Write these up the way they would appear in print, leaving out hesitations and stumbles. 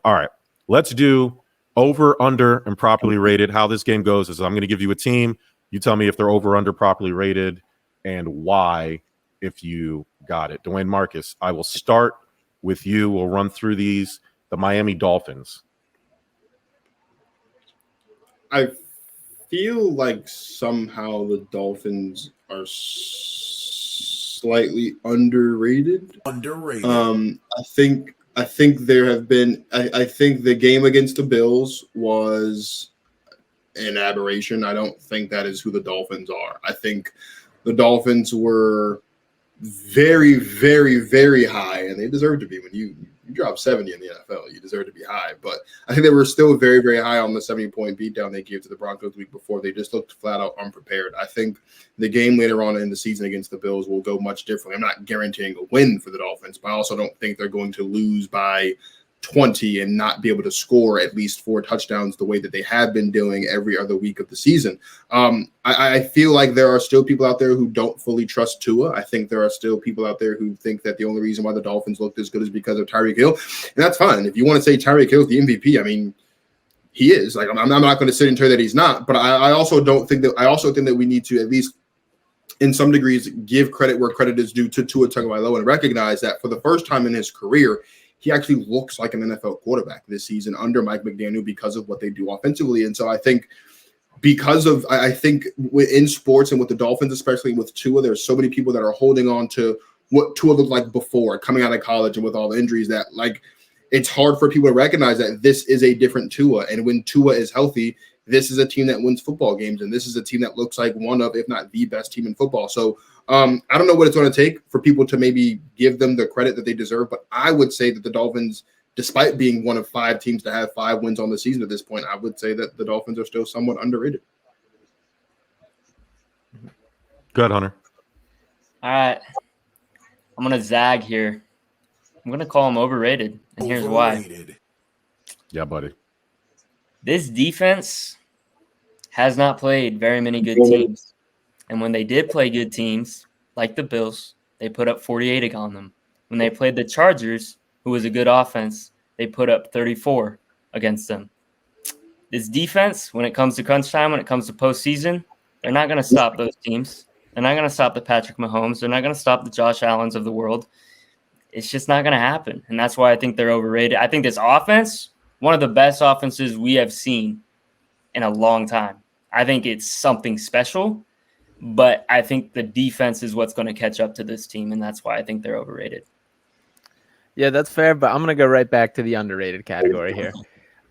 All right, let's do over, under, and properly rated. How this game goes is I'm going to give you a team. You tell me if they're over, under, properly rated, and why if you got it. Dwayne, Marcus, I will start with you. We'll run through these. The Miami Dolphins. I feel like somehow the Dolphins are slightly underrated. I think there have been. I think the game against the Bills was an aberration. I don't think that is who the Dolphins are. I think the Dolphins were very, very, very high, and they deserve to be. When you drop 70 in the NFL, you deserve to be high. But I think they were still very, very high on the 70-point beatdown they gave to the Broncos the week before. They just looked flat out unprepared. I think the game later on in the season against the Bills will go much differently. I'm not guaranteeing a win for the Dolphins, but I also don't think they're going to lose by 20 and not be able to score at least 4 touchdowns the way that they have been doing every other week of the season. I feel like there are still people out there who don't fully trust Tua. I think there are still people out there who think that the only reason why the Dolphins looked as good is because of Tyreek Hill. And that's fine. If you want to say Tyreek Hill is the MVP, I mean, he is. Like, I'm not going to sit and tell you that he's not. But I also think that we need to at least in some degrees give credit where credit is due to Tua Tagovailoa and recognize that for the first time in his career, he actually looks like an NFL quarterback this season under Mike McDaniel because of what they do offensively. And so I think in sports and with the Dolphins, especially with Tua, there's so many people that are holding on to what Tua looked like before coming out of college and with all the injuries that like it's hard for people to recognize that this is a different Tua. And when Tua is healthy, this is a team that wins football games. And this is a team that looks like one of, if not the best team in football. So I don't know what it's going to take for people to maybe give them the credit that they deserve. But I would say that the Dolphins, despite being one of 5 teams to have 5 wins on the season at this point, I would say that the Dolphins are still somewhat underrated. Go ahead, Hunter. All right. I'm going to zag here. I'm going to call them overrated. And here's why. Yeah, buddy. This defense has not played very many good teams. And when they did play good teams, like the Bills, they put up 48 on them. When they played the Chargers, who was a good offense, they put up 34 against them. This defense, when it comes to crunch time, when it comes to postseason, they're not going to stop those teams. They're not going to stop the Patrick Mahomes. They're not going to stop the Josh Allens of the world. It's just not going to happen. And that's why I think they're overrated. I think this offense, one of the best offenses we have seen in a long time. I think it's something special, but I think the defense is what's going to catch up to this team, and that's why I think they're overrated. Yeah, that's fair, but I'm going to go right back to the underrated category here.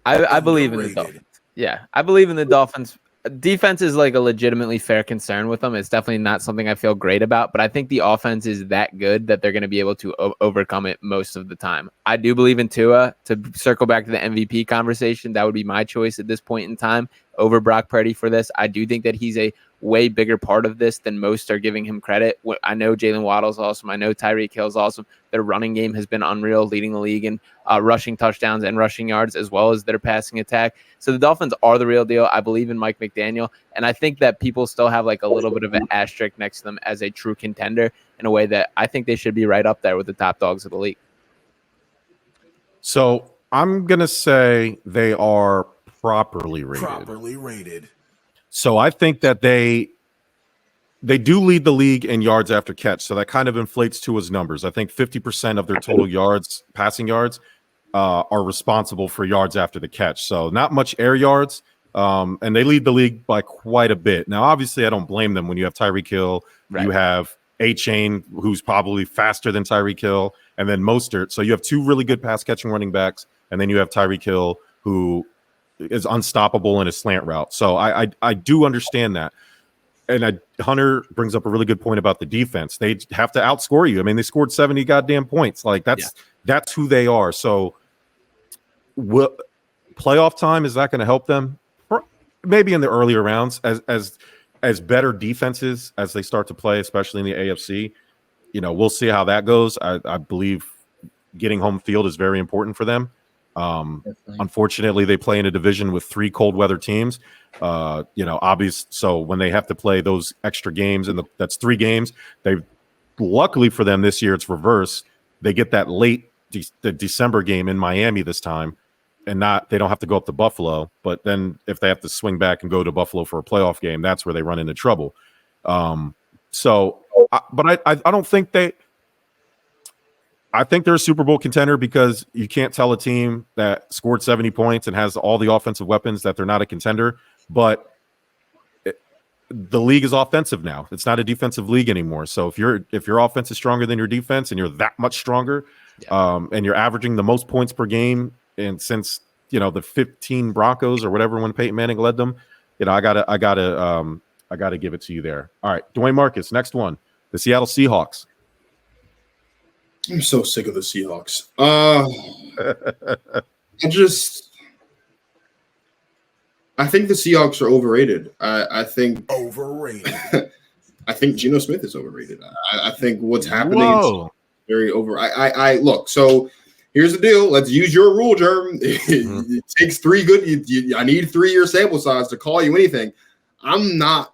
I believe in the Dolphins. Yeah, I believe in the Dolphins. Defense is like a legitimately fair concern with them. It's definitely not something I feel great about, but I think the offense is that good that they're going to be able to overcome it most of the time. I do believe in Tua. To circle back to the MVP conversation, that would be my choice at this point in time over Brock Purdy for this. I do think that he's a way bigger part of this than most are giving him credit. I know Jalen Waddle's awesome. I know Tyreek Hill's awesome. Their running game has been unreal, leading the league in rushing touchdowns and rushing yards, as well as their passing attack. So the Dolphins are the real deal. I believe in Mike McDaniel, and I think that people still have like a little bit of an asterisk next to them as a true contender in a way that I think they should be right up there with the top dogs of the league. So I'm going to say they are properly rated. So I think that they do lead the league in yards after catch. So that kind of inflates Tua's numbers. I think 50% of their total yards, passing yards, are responsible for yards after the catch. So not much air yards. And they lead the league by quite a bit. Now, obviously, I don't blame them when you have Tyreek Hill. Right. You have A-Chain, who's probably faster than Tyreek Hill, and then Mostert. So you have 2 really good pass-catching running backs, and then you have Tyreek Hill, who is unstoppable in a slant route. So I do understand that. And Hunter brings up a really good point about the defense. They have to outscore you. I mean, they scored 70 goddamn points. Like that's who they are. So playoff time, is that going to help them? Maybe in the earlier rounds as better defenses as they start to play, especially in the AFC. You know, we'll see how that goes. I believe getting home field is very important for them. Unfortunately, they play in a division with 3 cold weather teams. Obvious. So when they have to play those extra games, and that's 3 games, luckily for them this year, it's reverse. They get that late the December game in Miami this time. and they don't have to go up to Buffalo. But then if they have to swing back and go to Buffalo for a playoff game, that's where they run into trouble. I don't think I think they're a Super Bowl contender because you can't tell a team that scored 70 points and has all the offensive weapons that they're not a contender. But the league is offensive now. It's not a defensive league anymore. So if your offense is stronger than your defense and you're that much stronger, and you're averaging the most points per game, and since the 15 Broncos or whatever when Peyton Manning led them, I gotta give it to you there. All right, Dwayne Marcus, next one, the Seattle Seahawks. I'm so sick of the Seahawks. I think the Seahawks are overrated. I think overrated. I think Geno Smith is overrated. I think what's happening is very over. I look. So here's the deal. Let's use your rule, Jerm. It takes 3 good. I need 3-year sample size to call you anything. I'm not.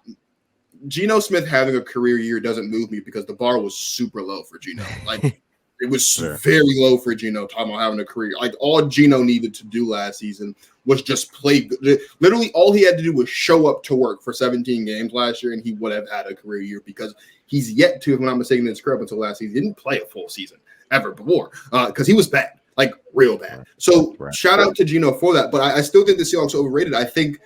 Geno Smith having a career year doesn't move me because the bar was super low for Geno. Like it was very low for Geno. Talking about having a career, like all Geno needed to do last season was just play good. Literally, all he had to do was show up to work for 17 games last year, and he would have had a career year because he's yet to, if I'm not mistaken, in his career up until last season, he didn't play a full season ever before because he was bad, like real bad. So shout out to Geno for that. But I still think the Seahawks are overrated. I think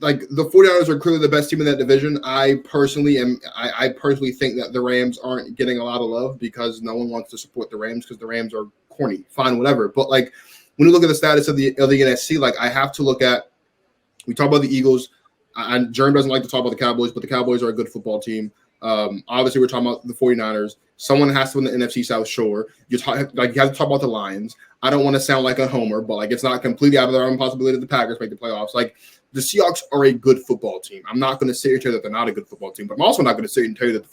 like the 49ers are clearly the best team in that division. I personally think that the Rams aren't getting a lot of love because no one wants to support the Rams because the Rams are corny. Fine, whatever. But like when you look at the status of the NFC, like I have to look at. We talk about the Eagles. And Jerm doesn't like to talk about the Cowboys, but the Cowboys are a good football team. Obviously, we're talking about the 49ers. Someone has to win the NFC South, sure. You have to talk about the Lions. I don't want to sound like a homer, but like it's not completely out of the realm of possibility that the Packers make the playoffs. Like the Seahawks are a good football team. I'm not going to say that they're not a good football team, but I'm also not going to say and tell you that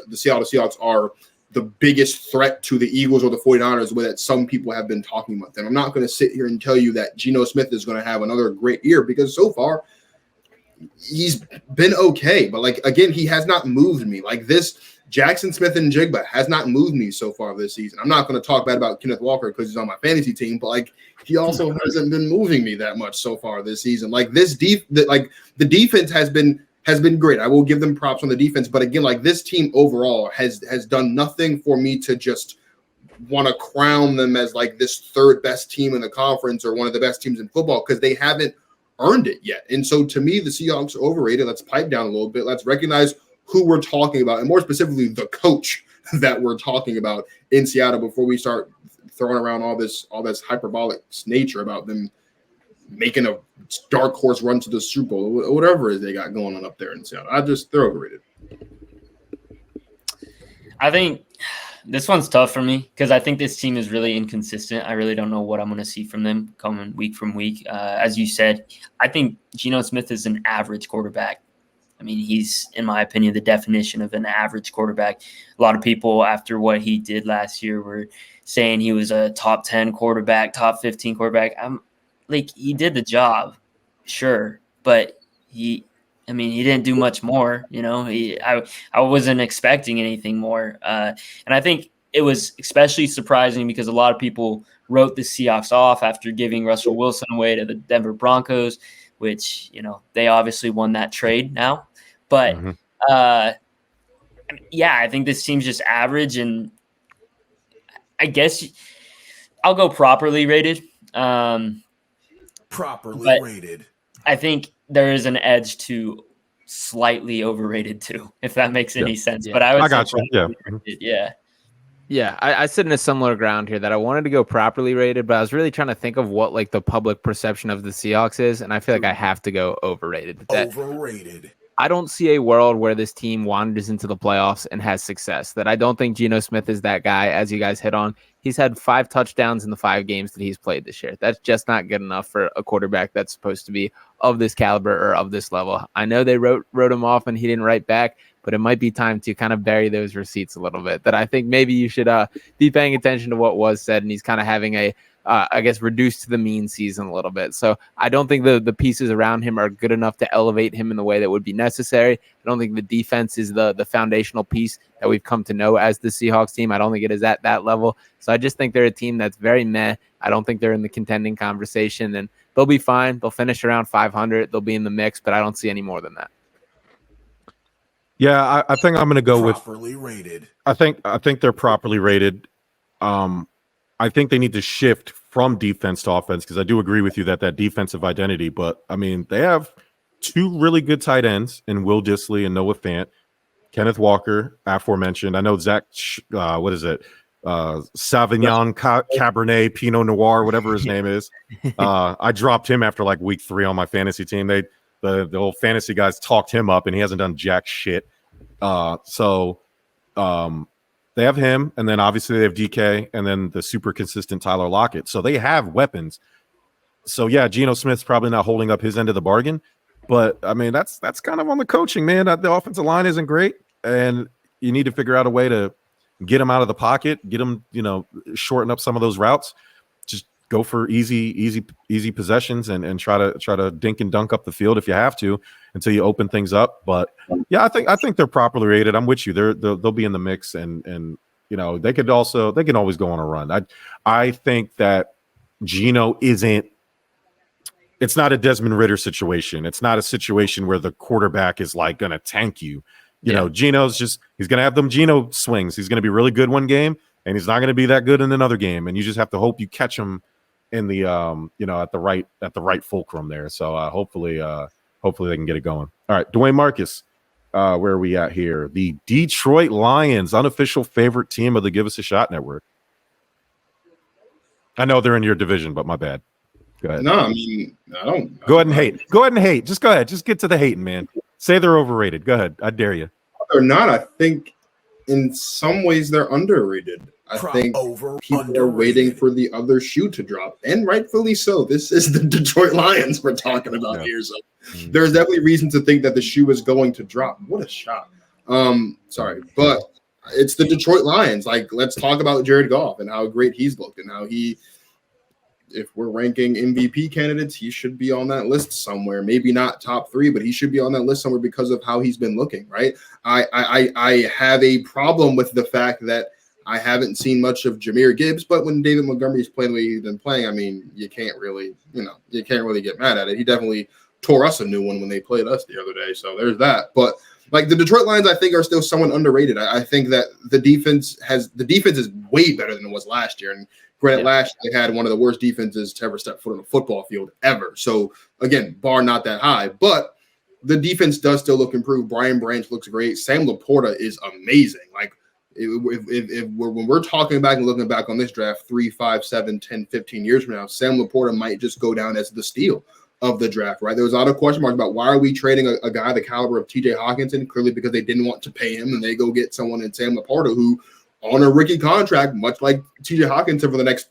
the Seattle Seahawks are the biggest threat to the Eagles or the 49ers, the way that some people have been talking about them. I'm not going to sit here and tell you that Geno Smith is going to have another great year because so far he's been okay. But like, again, he has not moved me. Like this Jackson Smith and Jigba has not moved me so far this season. I'm not going to talk bad about Kenneth Walker because he's on my fantasy team, but like he also hasn't been moving me that much so far this season. Like the defense has been great. I will give them props on the defense, but again, like this team overall has done nothing for me to just want to crown them as like this third best team in the conference or one of the best teams in football because they haven't earned it yet. And so to me, the Seahawks are overrated. Let's pipe down a little bit. Let's recognize who we're talking about, and more specifically, the coach that we're talking about in Seattle before we start throwing around all this hyperbolic nature about them making a dark horse run to the Super Bowl or whatever they got going on up there in Seattle. They're overrated. I think this one's tough for me because I think this team is really inconsistent. I really don't know what I'm going to see from them coming week from week. As you said, I think Geno Smith is an average quarterback. I mean, he's, in my opinion, the definition of an average quarterback. A lot of people, after what he did last year, were saying he was a top 10 quarterback, top 15 quarterback. He did the job, sure, but he didn't do much more. I wasn't expecting anything more. And I think it was especially surprising because a lot of people wrote the Seahawks off after giving Russell Wilson away to the Denver Broncos, which, they obviously won that trade now. But, I think this team's just average, and I guess I'll go properly rated. Rated. I think there is an edge to slightly overrated too, if that makes any sense. Yeah. But I got you. Yeah. Yeah, I sit in a similar ground here that I wanted to go properly rated, but I was really trying to think of what like the public perception of the Seahawks is, and I feel like I have to go overrated. Overrated. I don't see a world where this team wanders into the playoffs and has success. That I don't think Geno Smith is that guy, as you guys hit on. He's had 5 touchdowns in the 5 games that he's played this year. That's just not good enough for a quarterback that's supposed to be of this caliber or of this level. I know they wrote him off and he didn't write back, but it might be time to kind of bury those receipts a little bit. That I think maybe you should be paying attention to what was said, and he's kind of having a I guess, reduced to the mean season a little bit. So I don't think the pieces around him are good enough to elevate him in the way that would be necessary. I don't think the defense is the foundational piece that we've come to know as the Seahawks team. I don't think it is at that level. So I just think they're a team that's very meh. I don't think they're in the contending conversation, and they'll be fine. They'll finish around 500. They'll be in the mix, but I don't see any more than that. Yeah, I think I'm going to go with properly rated. I think they're properly rated. I think they need to shift from defense to offense because I do agree with you that defensive identity. But I mean, they have two really good tight ends in Will Dissly and Noah Fant. Kenneth Walker, aforementioned. I know Zach. What is it? Sauvignon Cabernet Pinot Noir, whatever his name is. I dropped him after like week 3 on my fantasy team. The old fantasy guys talked him up, and he hasn't done jack shit. They have him, and then obviously they have DK, and then the super consistent Tyler Lockett. So they have weapons. So yeah, Geno Smith's probably not holding up his end of the bargain, but I mean that's kind of on the coaching, man. The offensive line isn't great, and you need to figure out a way to get him out of the pocket, get him, shorten up some of those routes. Just go for easy possessions and try to dink and dunk up the field if you have to until you open things up. But yeah, I think they're properly rated. I'm with you. They'll be in the mix, and they can always go on a run. I think that Geno isn't. It's not a Desmond Ridder situation. It's not a situation where the quarterback is like going to tank you. Geno's he's going to have them Geno swings. He's going to be really good one game, and he's not going to be that good in another game. And you just have to hope you catch him in the at the right fulcrum there. So hopefully they can get it going. All right, Dwayne Marcus, where are we at here? The Detroit Lions, unofficial favorite team of the Give Us a Shot network. I know they're in your division, but my bad. Go ahead. No, I mean, I don't. Go ahead and hate. Go ahead and hate. Just go ahead. Just get to the hating, man. Say they're overrated. Go ahead. I dare you. They're not. I think in some ways they're underrated. I think people are waiting for the other shoe to drop, and rightfully so. This is the Detroit Lions we're talking about here. So there's definitely reason to think that the shoe is going to drop. What a shot. Sorry, but it's the Detroit Lions. Like, let's talk about Jared Goff and how great he's looked and how if we're ranking MVP candidates, he should be on that list somewhere. Maybe not top 3, but he should be on that list somewhere because of how he's been looking, right? I have a problem with the fact that I haven't seen much of Jahmyr Gibbs, but when David Montgomery's playing the way he's been playing, I mean, you can't really get mad at it. He definitely tore us a new one when they played us the other day. So there's that. But like the Detroit Lions, I think are still somewhat underrated. I think that the defense is way better than it was last year. And granted, last year they had one of the worst defenses to ever step foot on a football field ever. So again, bar not that high, but the defense does still look improved. Brian Branch looks great. Sam Laporta is amazing. Like when we're talking back and looking back on this draft 3, 5, 7, 10, 15 years from now, Sam Laporta might just go down as the steal of the draft, right? There was a lot of question marks about why are we trading a guy the caliber of TJ Hawkinson, clearly because they didn't want to pay him, and they go get someone in Sam Laporta who on a rookie contract, much like TJ Hawkinson for the next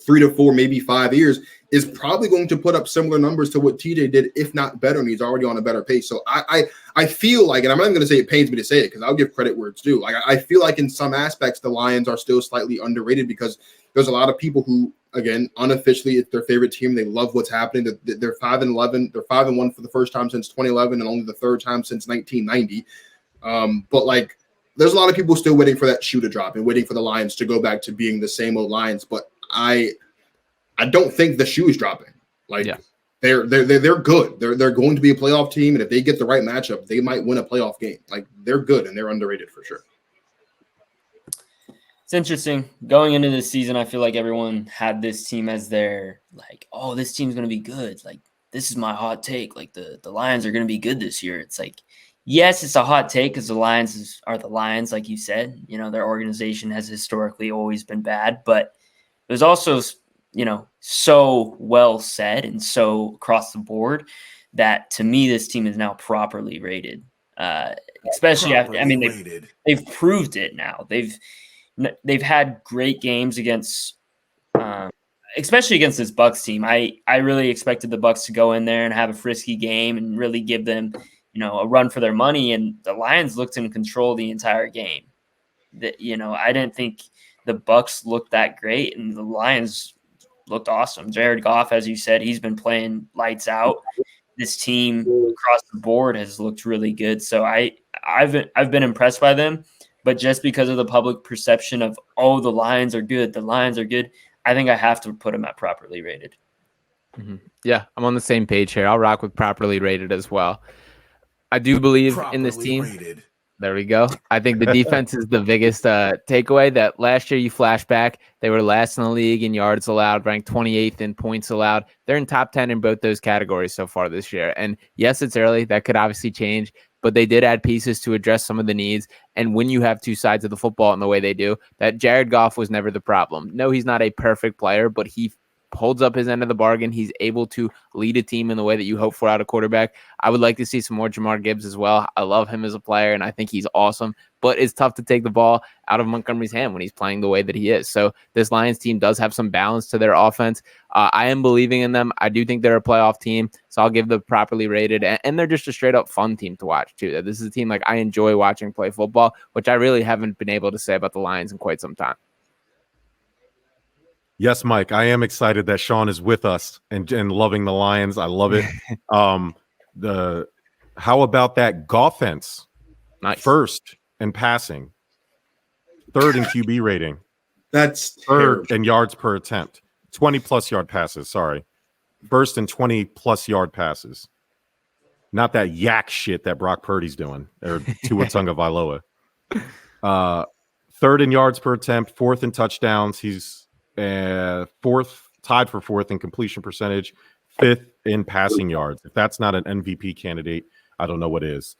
3 to 4, maybe 5 years, is probably going to put up similar numbers to what TJ did, if not better, and he's already on a better pace. So I feel like, and I'm not even going to say it pains me to say it because I'll give credit where it's due. Like I feel like in some aspects the Lions are still slightly underrated because there's a lot of people who, again, unofficially it's their favorite team. They love what's happening. They're 5-11. They're 5-1 for the first time since 2011 and only the third time since 1990. But like, there's a lot of people still waiting for that shoe to drop and waiting for the Lions to go back to being the same old Lions. But I don't think the shoe is dropping. Like they're good. They're going to be a playoff team, and if they get the right matchup, they might win a playoff game. Like they're good and they're underrated for sure. It's interesting. Going into this season, I feel like everyone had this team as their like, oh, this team's going to be good. Like this is my hot take. Like the Lions are going to be good this year. It's like, yes, it's a hot take because the Lions are the Lions, like you said. You know, their organization has historically always been bad, but there's also, so well said and so across the board that to me this team is now properly rated. Especially after, I mean, they've proved it now. They've had great games against, especially against this Bucs team. I really expected the Bucs to go in there and have a frisky game and really give them, a run for their money. And the Lions looked in control the entire game. I didn't think the Bucs looked that great, and the Lions looked awesome. Jared Goff, as you said, he's been playing lights out. This team across the board has looked really good. So I've been impressed by them, but just because of the public perception of, oh, the Lions are good, I think I have to put them at properly rated. Mm-hmm. Yeah, I'm on the same page here. I'll rock with properly rated as well. I do believe in this team. Rated. There we go. I think the defense is the biggest takeaway. That last year you flash back, they were last in the league in yards allowed, ranked 28th in points allowed. They're in top 10 in both those categories so far this year. And yes, it's early. That could obviously change, but they did add pieces to address some of the needs. And when you have two sides of the football in the way they do, that Jared Goff was never the problem. No, he's not a perfect player, but he holds up his end of the bargain. He's able to lead a team in the way that you hope for out of quarterback. I would like to see some more Jahmyr Gibbs as well. I love him as a player, and I think he's awesome, but it's tough to take the ball out of Montgomery's hand when he's playing the way that he is. So this Lions team does have some balance to their offense. I am believing in them. I do think they're a playoff team, so I'll give them properly rated, and they're just a straight up fun team to watch too. This is a team like I enjoy watching play football, which I really haven't been able to say about the Lions in quite some time. Yes, Mike, I am excited that Sean is with us and loving the Lions. I love it. How about that Goffense? Nice. First in passing, third in QB rating, That's third in yards per attempt, 20-plus yard passes, sorry. First in 20-plus yard passes. Not that yak shit that Brock Purdy's doing, or Tua Tagovailoa. Third in yards per attempt, fourth in touchdowns. He's tied for fourth in completion percentage, fifth in passing yards. If that's not an MVP candidate, I don't know what is.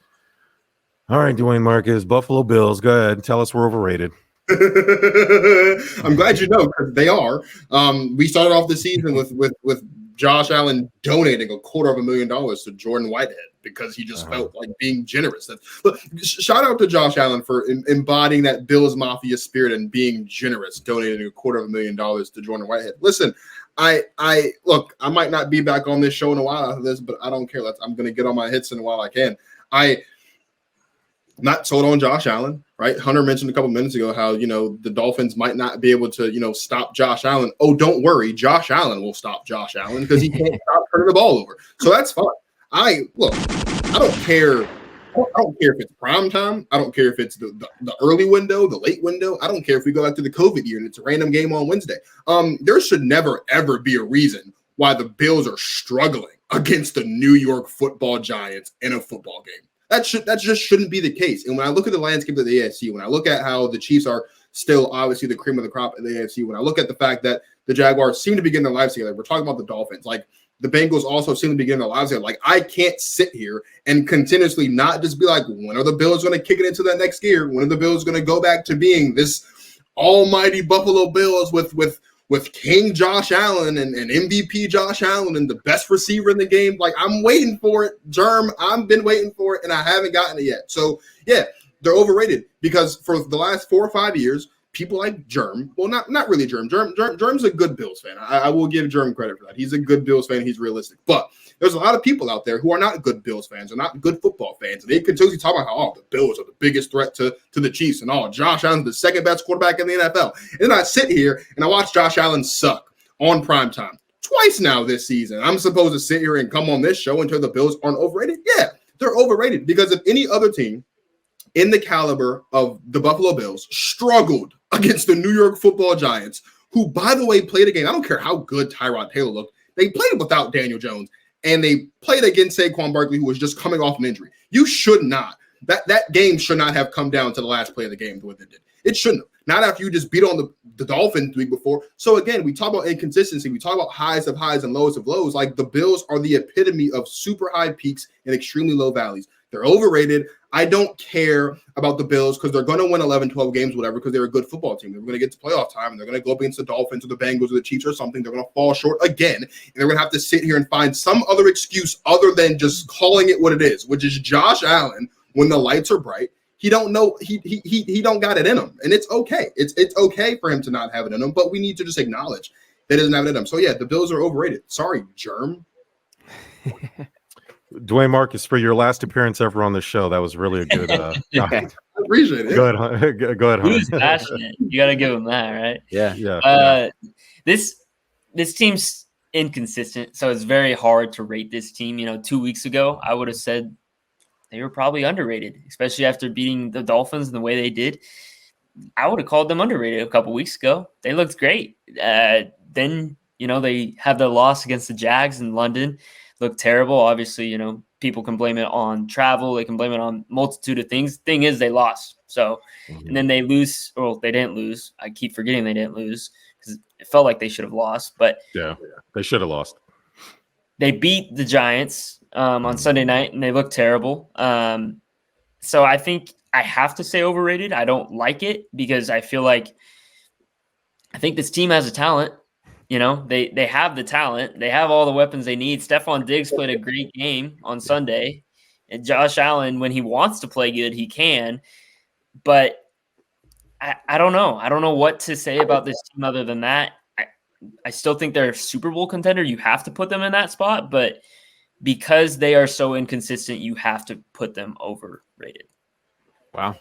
All right, Dwayne Marcus, Buffalo Bills. Go ahead. Tell us we're overrated. I'm glad you know, because they are. We started off the season with Josh Allen donating $250,000 to Jordan Whitehead because he just felt like being generous. Look, shout out to Josh Allen for embodying that Bills Mafia spirit and being generous, donating $250,000 to Jordan Whitehead. Listen, I might not be back on this show in a while after this, but I don't care. I'm going to get on my hits in a while I can. I'm not sold on Josh Allen, right? Hunter mentioned a couple minutes ago how, the Dolphins might not be able to, stop Josh Allen. Oh, don't worry. Josh Allen will stop Josh Allen because he can't stop turning the ball over. So that's fine. I don't care. I don't care if it's prime time. I don't care if it's the early window, the late window. I don't care if we go back to the COVID year and it's a random game on Wednesday. There should never, ever be a reason why the Bills are struggling against the New York Football Giants in a football game. That just shouldn't be the case. And when I look at the landscape of the AFC, when I look at how the Chiefs are still obviously the cream of the crop in the AFC, when I look at the fact that the Jaguars seem to be getting their lives together, we're talking about the Dolphins, like the Bengals also seem to be getting their lives together. Like, I can't sit here and continuously not just be like, when are the Bills going to kick it into that next gear? When are the Bills going to go back to being this almighty Buffalo Bills with King Josh Allen and MVP Josh Allen and the best receiver in the game? Like, I'm waiting for it, Germ. I've been waiting for it, and I haven't gotten it yet. So, yeah, they're overrated because for the last 4 or 5 years, people like Germ, well, not really Germ. Germ's a good Bills fan. I will give Germ credit for that. He's a good Bills fan. He's realistic. But there's a lot of people out there who are not good Bills fans or not good football fans. And they continuously talk about how, the Bills are the biggest threat to the Chiefs and all. Josh Allen's the second best quarterback in the NFL. And then I sit here and I watch Josh Allen suck on primetime twice now this season. I'm supposed to sit here and come on this show and tell the Bills aren't overrated? Yeah, they're overrated because if any other team in the caliber of the Buffalo Bills struggled against the New York Football Giants, who, by the way, played a game. I don't care how good Tyrod Taylor looked. They played without Daniel Jones, and they played against Saquon Barkley, who was just coming off an injury. You should not. That game should not have come down to the last play of the game the way they did. It shouldn't have. Not after you just beat on the Dolphins the week before. So, again, we talk about inconsistency. We talk about highs of highs and lows of lows. Like, the Bills are the epitome of super high peaks and extremely low valleys. They're overrated. I don't care about the Bills because they're going to win 11, 12 games, whatever, because they're a good football team. They're going to get to playoff time, and they're going to go up against the Dolphins or the Bengals or the Chiefs or something. They're going to fall short again, and they're going to have to sit here and find some other excuse other than just calling it what it is, which is Josh Allen, when the lights are bright, he don't know he don't got it in him, and it's okay. It's okay for him to not have it in him, but we need to just acknowledge that he doesn't have it in him. So, yeah, the Bills are overrated. Sorry, Germ. Dwayne Marcus, for your last appearance ever on the show, that was really a good. I appreciate it. Go ahead, Who's passionate? You got to give him that, right? Yeah. This this team's inconsistent, so it's very hard to rate this team. 2 weeks ago, I would have said they were probably underrated, especially after beating the Dolphins and the way they did. I would have called them underrated a couple weeks ago. They looked great. Then, they have the loss against the Jags in London. Looked terrible. Obviously, people can blame it on travel. They can blame it on multitude of things. Thing is, they lost. So, and then they lose. Well, they didn't lose. I keep forgetting they didn't lose because it felt like they should have lost. But yeah, they should have lost. They beat the Giants on Sunday night, and they looked terrible. So I think I have to say overrated. I don't like it because I think this team has a talent. They have the talent. They have all the weapons they need. Stephon Diggs played a great game on Sunday. And Josh Allen, when he wants to play good, he can. But I don't know. I don't know what to say about this team other than that. I still think they're a Super Bowl contender. You have to put them in that spot. But because they are so inconsistent, you have to put them overrated. Wow.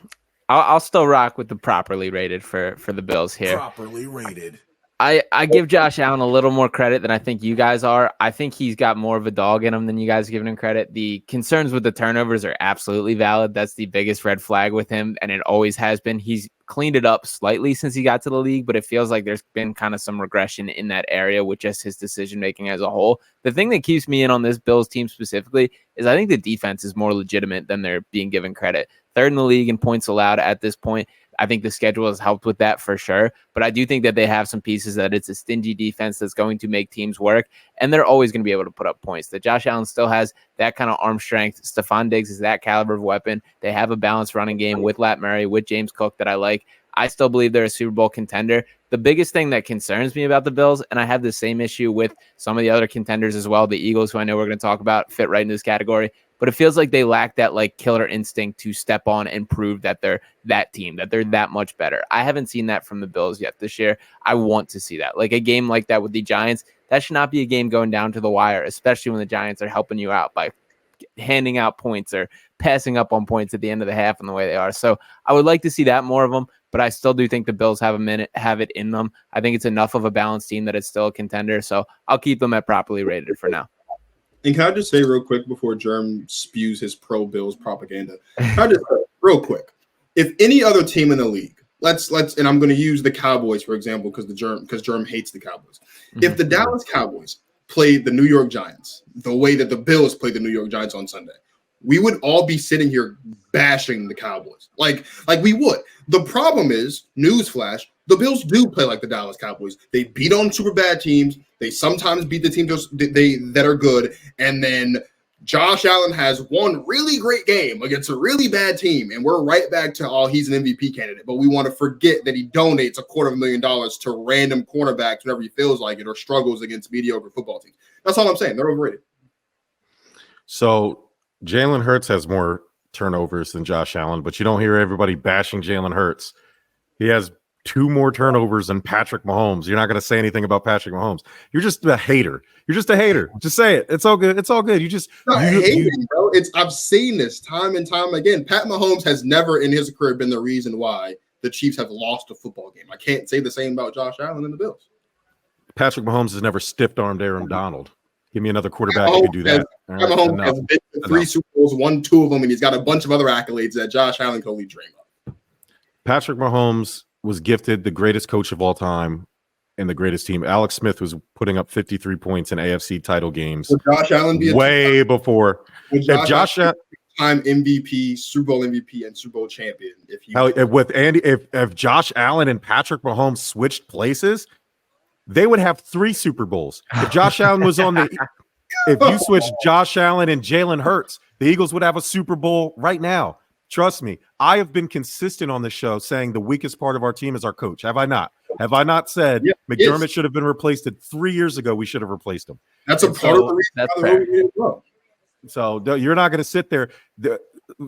I'll still rock with the properly rated for the Bills here. Properly rated. I give Josh Allen a little more credit than I think you guys are. I think he's got more of a dog in him than you guys are giving him credit. The concerns with the turnovers are absolutely valid. That's the biggest red flag with him, and it always has been. He's cleaned it up slightly since he got to the league, but it feels like there's been kind of some regression in that area with just his decision-making as a whole. The thing that keeps me in on this Bills team specifically is I think the defense is more legitimate than they're being given credit. Third in the league in points allowed at this point. I think the schedule has helped with that for sure. But I do think that they have some pieces that it's a stingy defense that's going to make teams work. And they're always going to be able to put up points. That Josh Allen still has that kind of arm strength. Stephon Diggs is that caliber of weapon. They have a balanced running game with Lat Murray, with James Cook that I like. I still believe they're a Super Bowl contender. The biggest thing that concerns me about the Bills, and I have the same issue with some of the other contenders as well, the Eagles, who I know we're going to talk about, fit right into this category. But it feels like they lack that killer instinct to step on and prove that they're that team, that they're that much better. I haven't seen that from the Bills yet this year. I want to see that. Like a game like that with the Giants, that should not be a game going down to the wire, especially when the Giants are helping you out by handing out points or passing up on points at the end of the half in the way they are. So I would like to see that more of them, but I still do think the Bills have it in them. I think it's enough of a balanced team that it's still a contender. So I'll keep them at properly rated for now. And can I just say real quick before Germ spews his pro-Bills propaganda? Can I just say real quick, if any other team in the league, let's, and I'm going to use the Cowboys for example because Germ hates the Cowboys. Mm-hmm. If the Dallas Cowboys played the New York Giants the way that the Bills played the New York Giants on Sunday, we would all be sitting here bashing the Cowboys, like we would. The problem is, newsflash, the Bills do play like the Dallas Cowboys. They beat on super bad teams. They sometimes beat the teams that are good. And then Josh Allen has one really great game against a really bad team. And we're right back to, he's an MVP candidate. But we want to forget that he donates $250,000 to random cornerbacks whenever he feels like it or struggles against mediocre football teams. That's all I'm saying. They're overrated. So Jalen Hurts has more turnovers than Josh Allen, but you don't hear everybody bashing Jalen Hurts. He has 2 more turnovers than Patrick Mahomes. You're not going to say anything about Patrick Mahomes. You're just a hater. You're just a hater. Just say it. It's all good. It's all good. You just hating, bro. I've seen this time and time again. Pat Mahomes has never in his career been the reason why the Chiefs have lost a football game. I can't say the same about Josh Allen and the Bills. Patrick Mahomes has never stiff-armed Aaron Donald. Give me another quarterback who can do that. Pat Mahomes has been to 3 Super Bowls, won 2 of them, and he's got a bunch of other accolades that Josh Allen can only dream of. Patrick Mahomes was gifted the greatest coach of all time and the greatest team. Alex Smith was putting up 53 points in AFC title games. Would Josh Allen be way before? If Josh Allen time MVP, Super Bowl MVP, and Super Bowl champion. If Josh Allen and Patrick Mahomes switched places, they would have 3 Super Bowls. If Josh Allen was if you switched Josh Allen and Jalen Hurts, the Eagles would have a Super Bowl right now. Trust me, I have been consistent on this show saying the weakest part of our team is our coach. Have I not? Have I not said McDermott should have been replaced 3 years ago? We should have replaced him. That's a part of the reason. That's fair. So you're not going to sit there.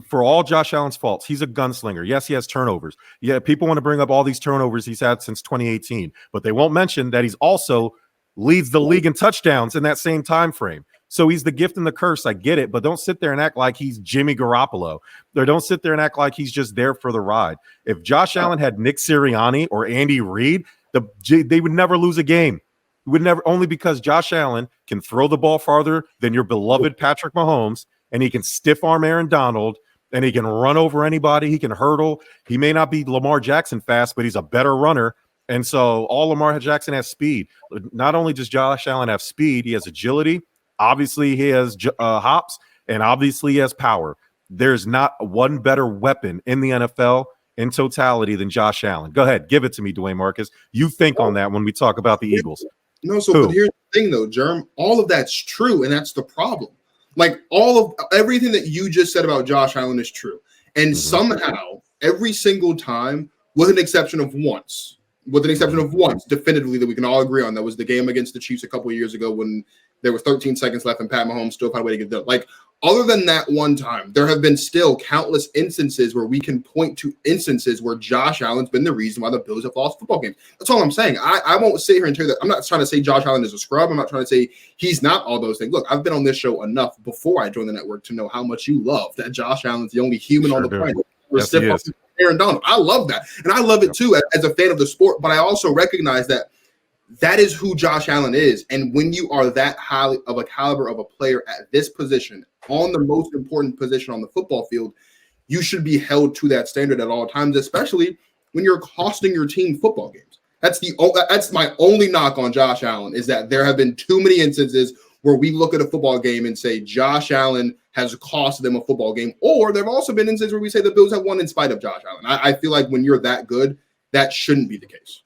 For all Josh Allen's faults, he's a gunslinger. Yes, he has turnovers. Yeah, people want to bring up all these turnovers he's had since 2018, but they won't mention that he's also leads the league in touchdowns in that same time frame. So he's the gift and the curse. I get it, but don't sit there and act like he's Jimmy Garoppolo. Or don't sit there and act like he's just there for the ride. If Josh Allen had Nick Sirianni or Andy Reid, they would never lose a game. would never, only because Josh Allen can throw the ball farther than your beloved Patrick Mahomes, and he can stiff arm Aaron Donald, and he can run over anybody. He can hurdle. He may not be Lamar Jackson fast, but he's a better runner. And so all Lamar Jackson has speed. Not only does Josh Allen have speed, he has agility. Obviously, he has hops, and obviously he has power. There's not one better weapon in the NFL in totality than Josh Allen. Go ahead. Give it to me, Dwayne Marcus. You think on that when we talk about the Eagles. No, but here's the thing, though, Jerm. All of that's true, and that's the problem. Like, everything that you just said about Josh Allen is true. And somehow, every single time, with an exception of once, definitively that we can all agree on, that was the game against the Chiefs a couple of years ago when there was 13 seconds left and Pat Mahomes still found a way to get done. Like, other than that one time, there have been still countless instances where we can point to instances where Josh Allen's been the reason why the Bills have lost football games. That's all I'm saying. I won't sit here and tell you that. I'm not trying to say Josh Allen is a scrub. I'm not trying to say he's not all those things. Look, I've been on this show enough before I joined the network to know how much you love that Josh Allen's the only human on the planet. Yes, he is. Aaron Donald. I love that. And I love it too as a fan of the sport, but I also recognize that is who Josh Allen is. And when you are that highly of a caliber of a player at this position, on the most important position on the football field, you should be held to that standard at all times, especially when you're costing your team football games. That's my only knock on Josh Allen, is that there have been too many instances where we look at a football game and say Josh Allen has cost them a football game. Or there have also been instances where we say the Bills have won in spite of Josh Allen. I feel like when you're that good, that shouldn't be the case.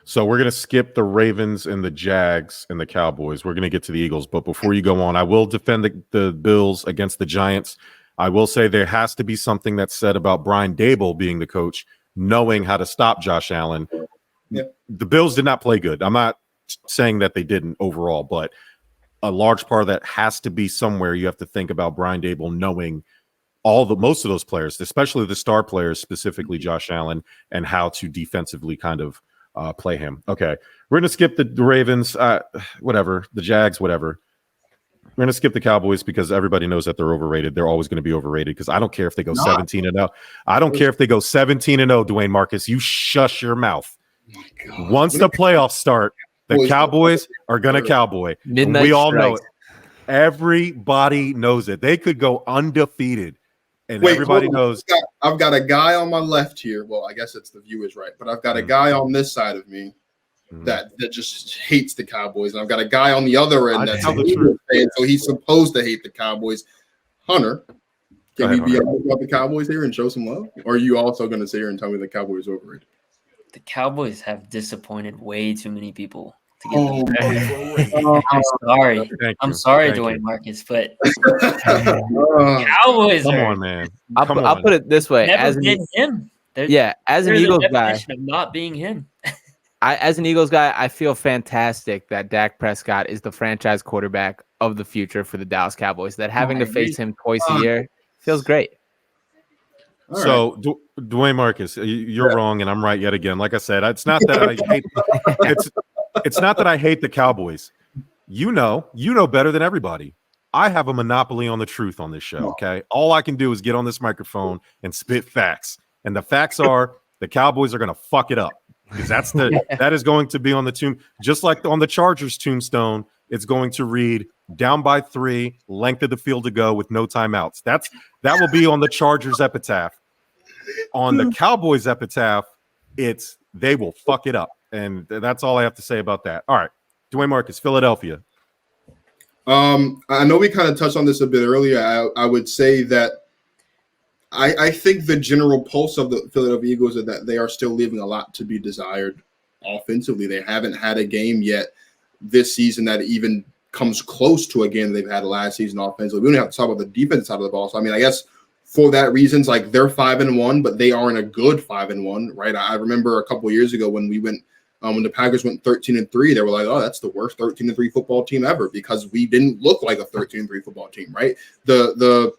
So we're going to skip the Ravens and the Jags and the Cowboys. We're going to get to the Eagles. But before you go on, I will defend the Bills against the Giants. I will say there has to be something that's said about Brian Daboll being the coach, knowing how to stop Josh Allen. Yep. The Bills did not play good. I'm not saying that they didn't overall, but a large part of that has to be somewhere. You have to think about Brian Daboll knowing most of those players, especially the star players, specifically Josh Allen, and how to defensively kind of play him. Okay, we're gonna skip the Ravens, whatever, the Jags, whatever. We're gonna skip the Cowboys because everybody knows that they're overrated. They're always going to be overrated because I don't care if they go 17-0. I don't care if they go 17-0. Dwayne Marcus, you shush your mouth. Oh, once the playoffs start, the Cowboys are gonna cowboy. Midnight we all strikes. know it. Everybody knows it. They could go undefeated. And everybody knows. I've got a guy on my left here. Well, I guess it's the viewers, right? But I've got a guy on this side of me that just hates the Cowboys. And I've got a guy on the other end that's an Eagles fan, so he's supposed to hate the Cowboys. Hunter, can we be honest about the Cowboys here and show some love? Or are you also going to sit here and tell me the Cowboys are overrated? The Cowboys have disappointed way too many people to get them. I'm sorry, Dwayne Marcus, but Cowboys. Come on, man. I'll put it this way: never been him. As an Eagles guy, of not being him. As an Eagles guy, I feel fantastic that Dak Prescott is the franchise quarterback of the future for the Dallas Cowboys. That having to face him twice a year feels great. All so, right. Dwayne Marcus, you're wrong, and I'm right yet again. Like I said, it's not that I hate. It's not that I hate the Cowboys. You know better than everybody. I have a monopoly on the truth on this show. Okay, all I can do is get on this microphone and spit facts, and the facts are the Cowboys are going to fuck it up because that is going to be on the tomb, just like on the Chargers tombstone. It's going to read down by 3, length of the field to go with no timeouts. That will be on the Chargers epitaph. On the Cowboys epitaph, it's they will fuck it up. And that's all I have to say about that. All right, Dwayne Marcus, Philadelphia. I know we kind of touched on this a bit earlier. I would say that I think the general pulse of the Philadelphia Eagles is that they are still leaving a lot to be desired offensively. They haven't had a game yet this season that even comes close to a game they've had last season offensively. We don't have to talk about the defense side of the ball. So, I mean, I guess for that reasons, like they're 5-1, but they aren't a good 5-1, right? I remember a couple of years ago when we went when the Packers went 13-3, they were like, "Oh, that's the worst 13-3 football team ever," because we didn't look like a 13-3 football team, right? The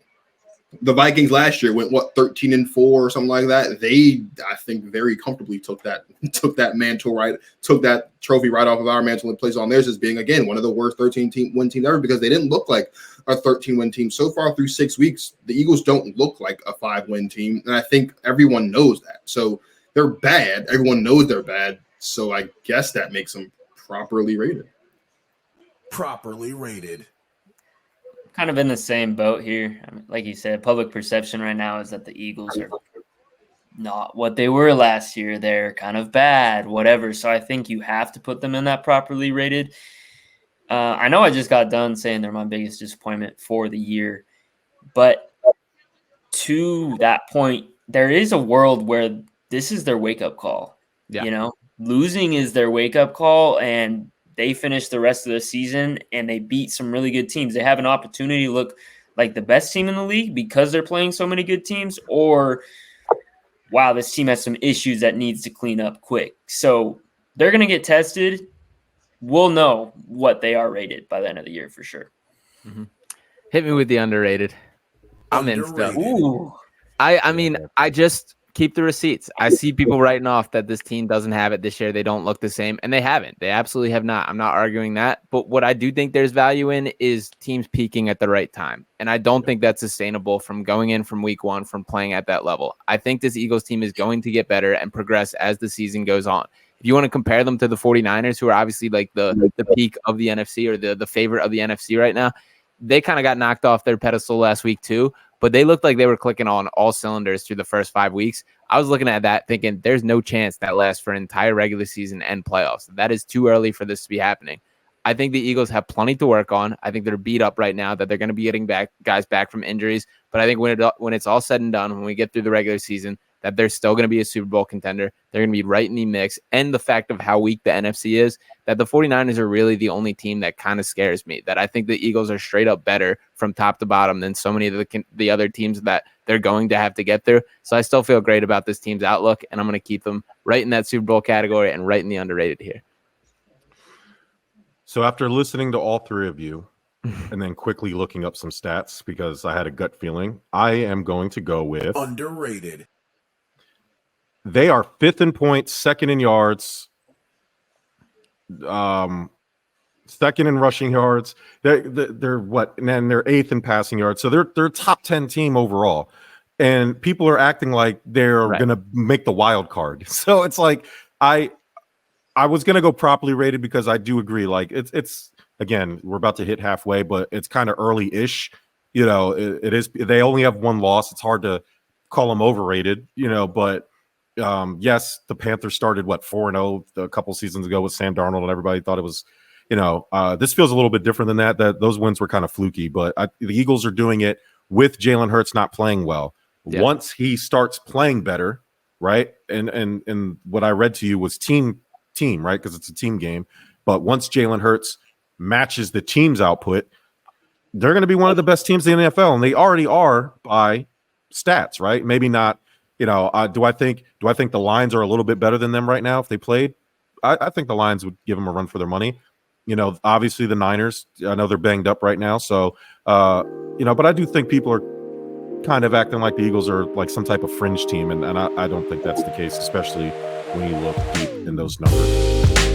Vikings last year went 13-4 or something like that. They, I think, very comfortably took that mantle, right? Took that trophy right off of our mantle and placed on theirs as being, again, one of the worst 13-win teams ever because they didn't look like a 13-win team. So far through 6 weeks, the Eagles don't look like a 5-win team, and I think everyone knows that. So they're bad. Everyone knows they're bad. So I guess that makes them properly rated. Properly rated. Kind of in the same boat here. I mean, like you said, public perception right now is that the Eagles are not what they were last year. They're kind of bad, whatever. So I think you have to put them in that properly rated. I know I just got done saying they're my biggest disappointment for the year, but to that point, there is a world where this is their wake-up call. Yeah. You know, losing is their wake-up call, and they finish the rest of the season and they beat some really good teams. They have an opportunity to look like the best team in the league because they're playing so many good teams, or wow, this team has some issues that needs to clean up quick. So they're going to get tested. We'll know what they are rated by the end of the year for sure. Mm-hmm. Hit me with the underrated. I'm in stuff. Ooh. I mean, I just keep the receipts. I see people writing off that this team doesn't have it this year. They don't look the same, and they haven't. They absolutely have not. I'm not arguing that. But what I do think there's value in is teams peaking at the right time. And I don't think that's sustainable from going in from week one, from playing at that level. I think this Eagles team is going to get better and progress as the season goes on. If you want to compare them to the 49ers, who are obviously like the peak of the NFC or the favorite of the NFC right now, they kind of got knocked off their pedestal last week too, but they looked like they were clicking on all cylinders through the first 5 weeks. I was looking at that thinking there's no chance that lasts for an entire regular season and playoffs. That is too early for this to be happening. I think the Eagles have plenty to work on. I think they're beat up right now, that they're going to be getting guys back from injuries. But I think when it's all said and done, when we get through the regular season, that they're still going to be a Super Bowl contender. They're going to be right in the mix. And the fact of how weak the NFC is, that the 49ers are really the only team that kind of scares me, that I think the Eagles are straight up better from top to bottom than so many of the other teams that they're going to have to get through. So I still feel great about this team's outlook, and I'm going to keep them right in that Super Bowl category and right in the underrated here. So after listening to all three of you and then quickly looking up some stats because I had a gut feeling, I am going to go with underrated. They are 5th in points, 2nd in yards, 2nd in rushing yards. They're what? And then they're 8th in passing yards. So they're a top 10 team overall. And people are acting like they're going to make the wild card. So it's like I was going to go properly rated because I do agree. Like it's again, we're about to hit halfway, but it's kind of early-ish. You know, it is. They only have one loss. It's hard to call them overrated. You know, but. Yes, the Panthers started 4-0 a couple seasons ago with Sam Darnold, and everybody thought it was, this feels a little bit different than that. That those wins were kind of fluky, but the Eagles are doing it with Jalen Hurts not playing well. Yeah. Once he starts playing better, right? And what I read to you was team, right? Because it's a team game. But once Jalen Hurts matches the team's output, they're going to be one of the best teams in the NFL, and they already are by stats, right? Maybe not. Do I think the Lions are a little bit better than them right now if they played? I think the Lions would give them a run for their money. Obviously the Niners, I know they're banged up right now. So, but I do think people are kind of acting like the Eagles are like some type of fringe team. And I don't think that's the case, especially when you look deep in those numbers.